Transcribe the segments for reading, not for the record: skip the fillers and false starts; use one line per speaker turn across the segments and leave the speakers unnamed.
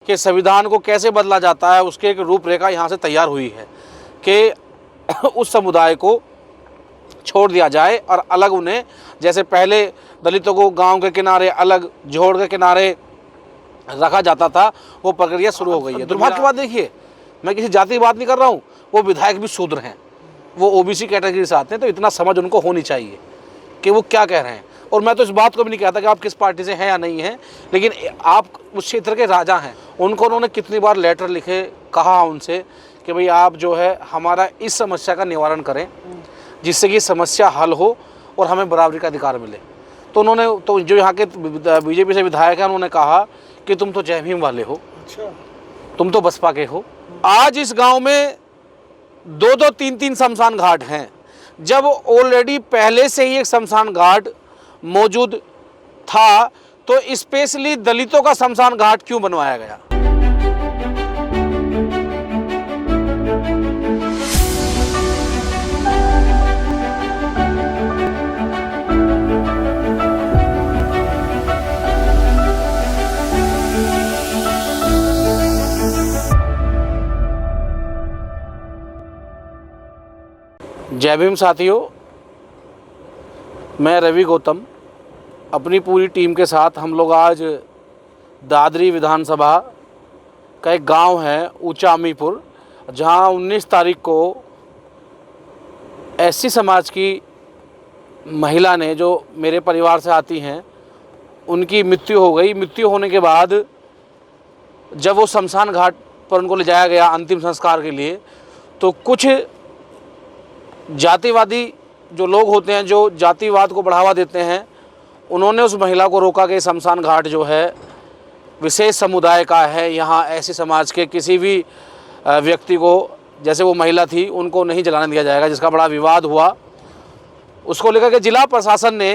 कि संविधान को कैसे बदला जाता है, उसकी एक रूपरेखा यहाँ से तैयार हुई है कि उस समुदाय को छोड़ दिया जाए और अलग उन्हें, जैसे पहले दलितों को गांव के किनारे अलग जोड़ के किनारे रखा जाता था, वो प्रक्रिया शुरू हो गई है। दुर्भाग्य की बात देखिए, मैं किसी जाति की बात नहीं कर रहा हूँ, वो विधायक भी शूद्र हैं, वो ओबीसी कैटेगरी से आते हैं, तो इतना समझ उनको होनी चाहिए कि वो क्या कह रहे हैं। और मैं तो इस बात को भी नहीं कहता कि आप किस पार्टी से हैं या नहीं हैं, लेकिन आप उस क्षेत्र के राजा हैं। उन्होंने कितनी बार लेटर लिखे, कहा उनसे कि भाई आप जो है हमारा इस समस्या का निवारण करें, जिससे कि समस्या हल हो और हमें बराबरी का अधिकार मिले। तो उन्होंने, तो जो यहाँ के बीजेपी से विधायक हैं, उन्होंने कहा कि तुम तो जय भीम वाले हो, तुम तो बसपा के हो। आज इस गांव में 2-2, 3-3 शमशान घाट हैं, जब ऑलरेडी पहले से ही एक शमशान घाट मौजूद था, तो स्पेशली दलितों का शमशान घाट क्यों बनवाया गया? जय भीम साथियों, मैं रवि गौतम अपनी पूरी टीम के साथ हम लोग आज दादरी विधानसभा का एक गांव है ऊंचा अमीपुर, जहां 19 तारीख को एससी समाज की महिला ने, जो मेरे परिवार से आती हैं, उनकी मृत्यु हो गई। मृत्यु होने के बाद जब वो शमशान घाट पर उनको ले जाया गया अंतिम संस्कार के लिए, तो कुछ जातिवादी जो लोग होते हैं, जो जातिवाद को बढ़ावा देते हैं, उन्होंने उस महिला को रोका कि शमशान घाट जो है विशेष समुदाय का है, यहाँ ऐसे समाज के किसी भी व्यक्ति को, जैसे वो महिला थी, उनको नहीं जलाने दिया जाएगा, जिसका बड़ा विवाद हुआ। उसको लेकर के जिला प्रशासन ने,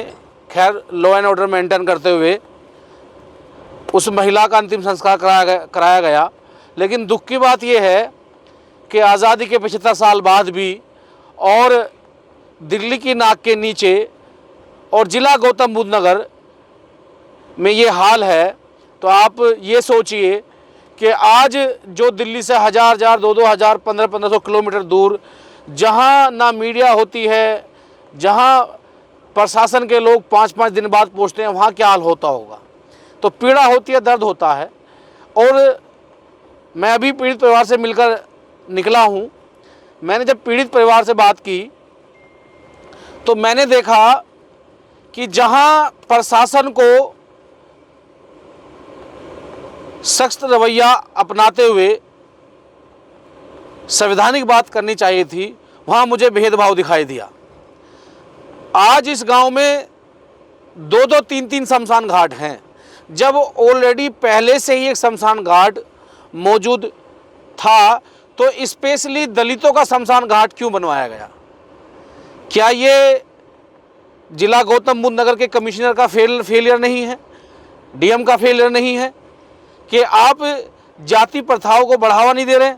खैर लॉ एंड ऑर्डर मेंटेन करते हुए, उस महिला का अंतिम संस्कार कराया गया। लेकिन दुख की बात यह है कि आज़ादी के 75 साल बाद भी और दिल्ली की नाक के नीचे और जिला गौतम बुद्ध नगर में ये हाल है। तो आप ये सोचिए कि आज जो दिल्ली से 1000, 2-2 1500 किलोमीटर दूर, जहाँ ना मीडिया होती है, जहाँ प्रशासन के लोग 5-5 दिन बाद पहुँचते हैं, वहाँ क्या हाल होता होगा। तो पीड़ा होती है, दर्द होता है। और मैं अभी पीड़ित परिवार से मिलकर निकला हूँ। मैंने जब पीड़ित परिवार से बात की तो मैंने देखा कि जहां प्रशासन को सख्त रवैया अपनाते हुए संवैधानिक बात करनी चाहिए थी, वहां मुझे भेदभाव दिखाई दिया। आज इस गांव में 2-2, 3-3 शमशान घाट हैं, जब ऑलरेडी पहले से ही एक शमशान घाट मौजूद था, तो स्पेशली दलितों का शमशान घाट क्यों बनवाया गया? क्या ये जिला गौतम बुद्ध नगर के कमिश्नर का फेलियर नहीं है, डीएम का फेलियर नहीं है कि आप जाति प्रथाओं को बढ़ावा नहीं दे रहे?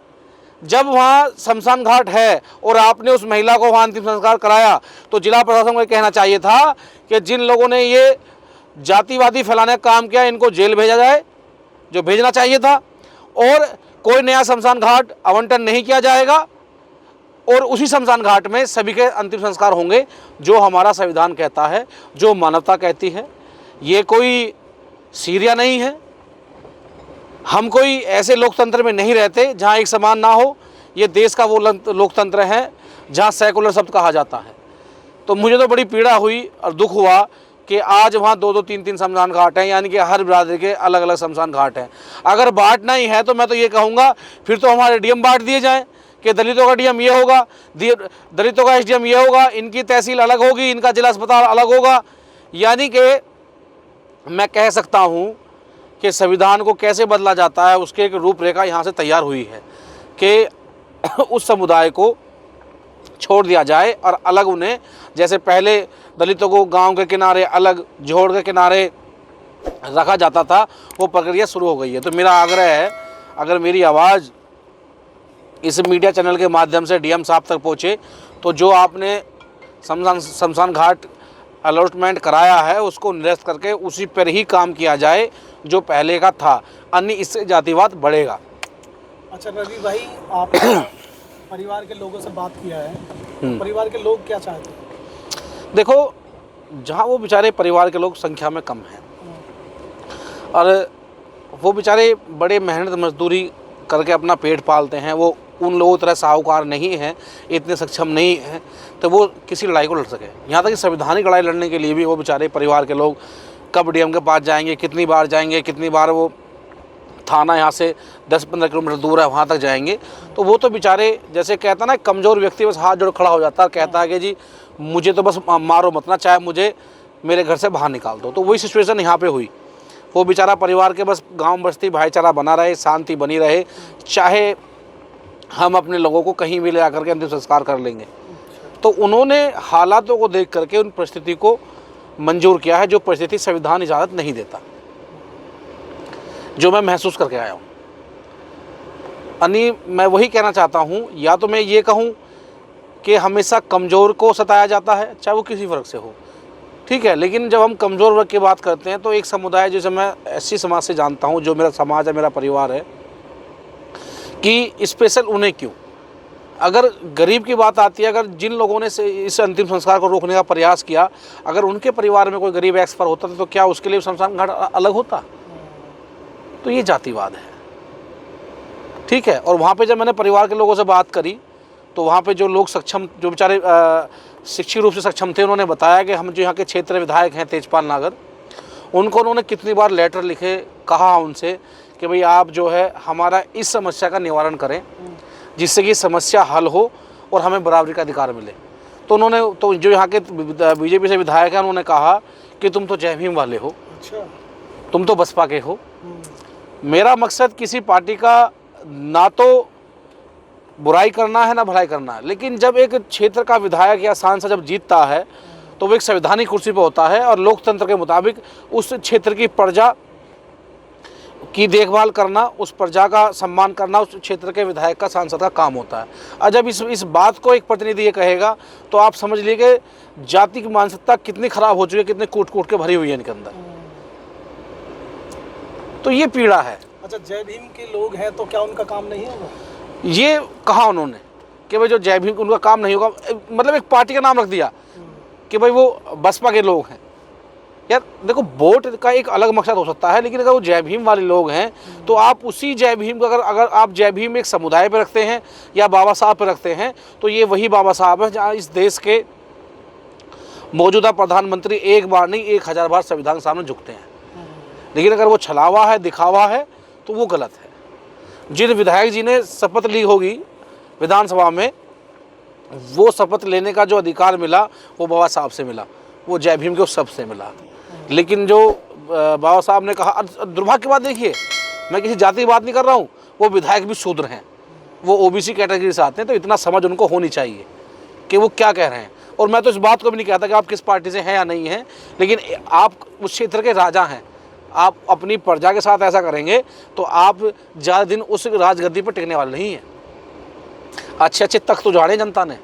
जब वहाँ शमशान घाट है और आपने उस महिला को वहाँ अंतिम संस्कार कराया, तो जिला प्रशासन को कहना चाहिए था कि जिन लोगों ने ये जातिवादी फैलाने का काम किया, इनको जेल भेजा जाए, जो भेजना चाहिए था। और कोई नया शमशान घाट आवंटन नहीं किया जाएगा और उसी शमशान घाट में सभी के अंतिम संस्कार होंगे, जो हमारा संविधान कहता है, जो मानवता कहती है। ये कोई सीरिया नहीं है। हम कोई ऐसे लोकतंत्र में नहीं रहते जहां एक समान ना हो। ये देश का वो लोकतंत्र है जहां सेकुलर शब्द कहा जाता है। तो मुझे तो बड़ी पीड़ा हुई और दुख हुआ कि आज वहाँ 2-2, 3-3 शमशान घाट हैं, यानी कि हर बिरादरी के अलग अलग शमशान घाट हैं। अगर बांटना ही है तो मैं तो ये कहूँगा, फिर तो हमारे डीएम बांट दिए जाएं कि दलितों का डीएम ये होगा, दलितों का एसडीएम ये होगा, इनकी तहसील अलग होगी, इनका जिला अस्पताल अलग होगा। यानी कि मैं कह सकता हूँ कि संविधान को कैसे बदला जाता है, उसकी एक रूपरेखा यहाँ से तैयार हुई है कि उस समुदाय को छोड़ दिया जाए और अलग उन्हें, जैसे पहले दलितों को गांव के किनारे अलग जोड़ के किनारे रखा जाता था, वो प्रक्रिया शुरू हो गई है। तो मेरा आग्रह है, अगर मेरी आवाज़ इस मीडिया चैनल के माध्यम से डीएम साहब तक पहुँचे, तो जो आपने शमशान घाट अलॉटमेंट कराया है उसको निरस्त करके उसी पर ही काम किया जाए जो पहले का था, अन्य इससे जातिवाद बढ़ेगा।
अच्छा रवि भाई, आपने परिवार के लोगों से बात किया है, तो परिवार के लोग क्या चाहते हैं?
देखो, जहाँ वो बेचारे परिवार के लोग संख्या में कम हैं और वो बेचारे बड़े मेहनत मजदूरी करके अपना पेट पालते हैं, वो उन लोगों की तरह साहूकार नहीं हैं, इतने सक्षम नहीं हैं तो वो किसी लड़ाई को लड़ सके। यहाँ तक कि संवैधानिक लड़ाई लड़ने के लिए भी वो बेचारे परिवार के लोग कब डीएम के पास जाएंगे, कितनी बार जाएंगे, कितनी बार वो थाना यहाँ से 10-15 किलोमीटर दूर है वहाँ तक जाएंगे। तो वो तो बेचारे जैसे कहता है ना, कमज़ोर व्यक्ति बस हाथ जोड़ खड़ा हो जाता है, कहता है कि जी मुझे तो बस मारो मत ना, चाहे मुझे मेरे घर से बाहर निकाल दो। तो वही सिचुएशन यहाँ पे हुई। वो बेचारा परिवार के बस गांव बस्ती भाईचारा बना रहे, शांति बनी रहे, चाहे हम अपने लोगों को कहीं भी ले आकर के अंतिम संस्कार कर लेंगे। तो उन्होंने हालातों को देख करके उन परिस्थिति को मंजूर किया है जो परिस्थिति संविधान इजाज़त नहीं देता, जो मैं महसूस करके आया हूँ। यानी मैं वही कहना चाहता हूँ, या तो मैं ये कहूँ कि हमेशा कमज़ोर को सताया जाता है, चाहे वो किसी वर्ग से हो, ठीक है, लेकिन जब हम कमज़ोर वर्ग की बात करते हैं तो एक समुदाय जैसे मैं एससी समाज से जानता हूँ, जो मेरा समाज है, मेरा परिवार है, कि स्पेशल उन्हें क्यों। अगर गरीब की बात आती है, अगर जिन लोगों ने इस अंतिम संस्कार को रोकने का प्रयास किया, अगर उनके परिवार में कोई गरीब एक्सपायर होता तो क्या उसके लिए शमशान घाट अलग होता? तो ये जातिवाद है, ठीक है। और वहाँ पे जब मैंने परिवार के लोगों से बात करी तो वहाँ पे जो लोग सक्षम, जो बेचारे शिक्षित रूप से सक्षम थे, उन्होंने बताया कि हम जो यहाँ के क्षेत्र विधायक हैं तेजपाल नागर, उनको उन्होंने कितनी बार लेटर लिखे, कहा उनसे कि भाई आप जो है हमारा इस समस्या का निवारण करें जिससे कि समस्या हल हो और हमें बराबरी का अधिकार मिले। तो उन्होंने, तो जो यहाँ के बीजेपी से विधायक हैं, उन्होंने कहा कि तुम तो जय भीम वाले हो,
अच्छा,
तुम तो बसपा के हो। मेरा मकसद किसी पार्टी का ना तो बुराई करना है ना भलाई करना है, लेकिन जब एक क्षेत्र का विधायक या सांसद जब जीतता है तो वो एक संवैधानिक कुर्सी पर होता है और लोकतंत्र के मुताबिक उस क्षेत्र की प्रजा की देखभाल करना, उस प्रजा का सम्मान करना उस क्षेत्र के विधायक का, सांसद का काम होता है। और जब इस बात को एक प्रतिनिधि ये कहेगा तो आप समझ लीजिए कि जाति की मानसिकता कितनी खराब हो चुकी है, कितनी कूट कूट के भरी हुई है इनके अंदर। तो ये पीड़ा है।
अच्छा, जय भीम के लोग हैं तो क्या उनका काम नहीं होगा? ये
कहा उन्होंने कि भाई जो जय भीम, उनका काम नहीं होगा, मतलब एक पार्टी का नाम रख दिया कि भाई वो बसपा के लोग हैं। यार देखो, वोट का एक अलग मकसद हो सकता है, लेकिन अगर वो जय भीम वाले लोग हैं तो आप उसी जय भीम को अगर आप जय भीम एक समुदाय पे रखते हैं या बाबा साहब पे रखते हैं तो ये वही बाबा साहब है जहाँ इस देश के मौजूदा प्रधानमंत्री एक बार नहीं 1000 बार संविधान के सामने झुकते हैं। लेकिन अगर वो छलावा है, दिखावा है, तो वो गलत है। जिन विधायक जी ने शपथ ली होगी विधानसभा में, वो शपथ लेने का जो अधिकार मिला वो बाबा साहब से मिला, वो जय भीम के उस सब से मिला। लेकिन जो बाबा साहब ने कहा, दुर्भाग्य की बात देखिए, मैं किसी जाति की बात नहीं कर रहा हूँ, वो विधायक भी शूद्र हैं, वो ओबीसी कैटेगरी से आते हैं, तो इतना समझ उनको होनी चाहिए कि वो क्या कह रहे हैं। और मैं तो इस बात को भी नहीं कहता कि आप किस पार्टी से हैं या नहीं हैं, लेकिन आप उस क्षेत्र के राजा हैं, आप अपनी प्रजा के साथ ऐसा करेंगे तो आप ज़्यादा दिन उस राजगद्दी पर टिकने वाले नहीं हैं। अच्छे अच्छे तख्त उजाड़े जनता ने,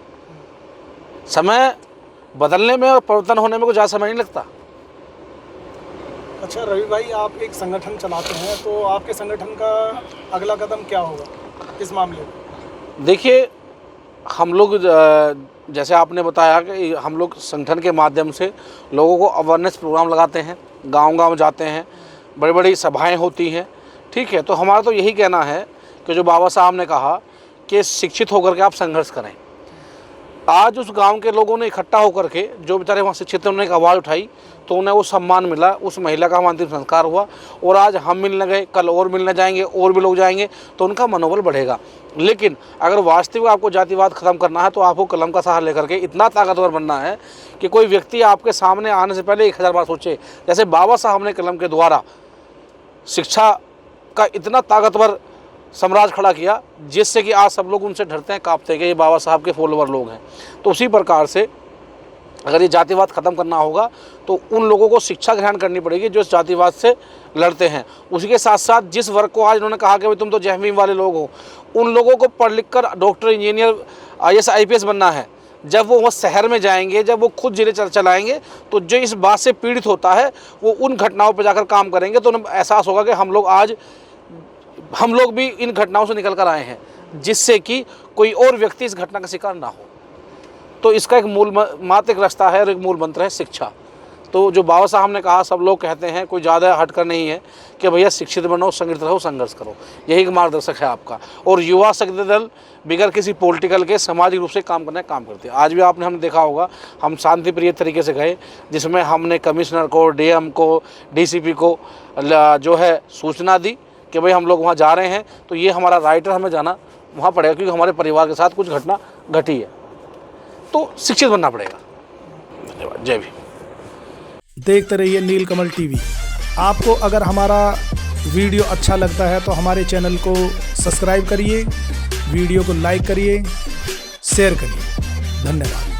समय बदलने में और परिवर्तन होने में कुछ ज़्यादा समय नहीं लगता।
अच्छा रवि भाई, आप एक संगठन चलाते हैं, तो आपके संगठन का अगला कदम क्या होगा इस मामले में?
देखिए, हम लोग जैसे आपने बताया कि हम लोग संगठन के माध्यम से लोगों को अवेयरनेस प्रोग्राम लगाते हैं, गांव-गांव जाते हैं, बड़ी बड़ी सभाएं होती हैं, ठीक है। तो हमारा तो यही कहना है कि जो बाबा साहब ने कहा कि शिक्षित होकर के आप संघर्ष करें। आज उस गांव के लोगों ने इकट्ठा होकर के, जो बेचारे वहाँ शिक्षित, उन्होंने एक आवाज़ उठाई तो उन्हें वो सम्मान मिला, उस महिला का अंतिम संस्कार हुआ और आज हम मिलने गए, कल और मिलने जाएंगे, और भी लोग जाएंगे, तो उनका मनोबल बढ़ेगा। लेकिन अगर वास्तविक आपको जातिवाद ख़त्म करना है तो आपको कलम का सहारा लेकर के इतना ताकतवर बनना है कि कोई व्यक्ति आपके सामने आने से पहले 1000 बार सोचे। जैसे बाबा साहब ने कलम के द्वारा शिक्षा का इतना ताकतवर साम्राज्य खड़ा किया जिससे कि आज सब लोग उनसे डरते हैं, कांपते हैं कि ये बाबा साहब के फॉलोवर लोग हैं। तो उसी प्रकार से अगर ये जातिवाद ख़त्म करना होगा तो उन लोगों को शिक्षा ग्रहण करनी पड़ेगी जो इस जातिवाद से लड़ते हैं। उसी के साथ साथ जिस वर्ग को आज उन्होंने कहा कि भाई तुम तो जय भीम वाले लोग हो, उन लोगों को पढ़ लिख कर डॉक्टर, इंजीनियर, IAS, IPS बनना है, जब वो वहाँ शहर में जाएंगे, जब वो खुद जिले चलाएंगे, तो जो इस बात से पीड़ित होता है वो उन घटनाओं पर जाकर काम करेंगे, तो उन्हें एहसास होगा कि हम लोग भी इन घटनाओं से निकल कर आए हैं, जिससे कि कोई और व्यक्ति इस घटना का शिकार ना हो। तो इसका एक मात्र एक रास्ता है और एक मूल मंत्र है शिक्षा। तो जो बाबा साहब ने कहा, सब लोग कहते हैं, कोई ज़्यादा हटकर नहीं है कि भैया शिक्षित बनो, संगठित रहो, संघर्ष करो, यही एक मार्गदर्शक है आपका। और युवा शक्ति दल बिगैर किसी पॉलिटिकल के सामाजिक रूप से काम करने का काम करते हैं। आज भी हमने देखा होगा, हम शांति प्रिय तरीके से गए, जिसमें हमने कमिश्नर को, डीएम को, डीसीपी को जो है सूचना दी कि भाई हम लोग वहाँ जा रहे हैं, तो ये हमारा राइट है, हमें जाना वहाँ पड़ेगा, क्योंकि हमारे परिवार के साथ कुछ घटना घटी है, तो शिक्षित बनना पड़ेगा। धन्यवाद। जय भीम।
देखते रहिए नीलकमल टीवी। आपको अगर हमारा वीडियो अच्छा लगता है तो हमारे चैनल को सब्सक्राइब करिए, वीडियो को लाइक करिए, शेयर करिए। धन्यवाद।